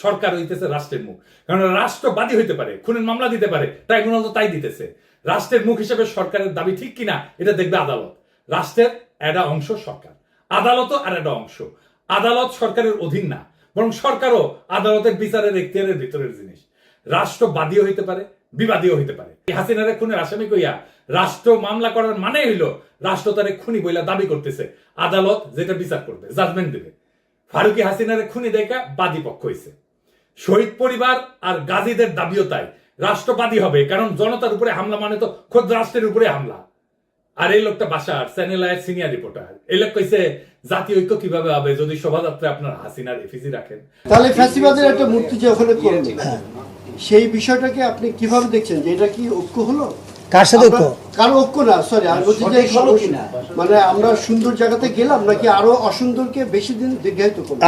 সরকার হইতেছে রাষ্ট্রের মুখ, কারণ রাষ্ট্র বাদী হইতে পারে, খুনের মামলা দিতে পারে, ট্রাইব্যুনাল তো তাই দিতেছে। রাষ্ট্রের মুখ হিসেবে সরকারের দাবি ঠিক কিনা এটা দেখবে আদালত। রাষ্ট্রের একটা অংশ সরকার, আদালতও আর একটা অংশ। আদালত সরকারের অধীন না, বরং সরকারও আদালতের বিচারের এখতিয়ারের ভিতরের জিনিস। রাষ্ট্র বাদীও হইতে পারে, বিবাদীও হইতে পারে। হাসিনারে খুনের আসামি কইয়া রাষ্ট্র মামলা করার মানে হইল রাষ্ট্র তারে খুনি বইলা দাবি করতেছে, আদালত যেটা বিচার করবে, জাজমেন্ট দেবে। ফারুকি হাসিনারে খুনি দেখা বাদী পক্ষ হইছে। শহীদ পরিবার আর গাজীদের দাবিও তাই, রাষ্ট্রবাদী হবে, কারণ জনতার উপরে হামলা মানে তো খোদ রাষ্ট্রের উপরে হামলা। আর এই লোকটা বাসার চ্যানেল আয়ের সিনিয়র রিপোর্টার, এই লোক কইছে জাতীয় ঐক্য কিভাবে হবে যদি শোভাযাত্রায় আপনার হাসিনার এফিসি রাখেন। তাহলে ফ্যাসিবাদের একটা মূর্তি যে ওখানে করলেন, সেই বিষয়টাকে আপনি কিভাবে দেখছেন, যে এটা কি ঐক্য হলো? কার সাথে ঐক্য? কারো ঐক্য না, সরি, আমি বলছি যে মানে আমরা সুন্দর জায়গাতে গেলাম নাকি আরো অসুন্দরকে বেশি দিন দীর্ঘায়িত করলাম?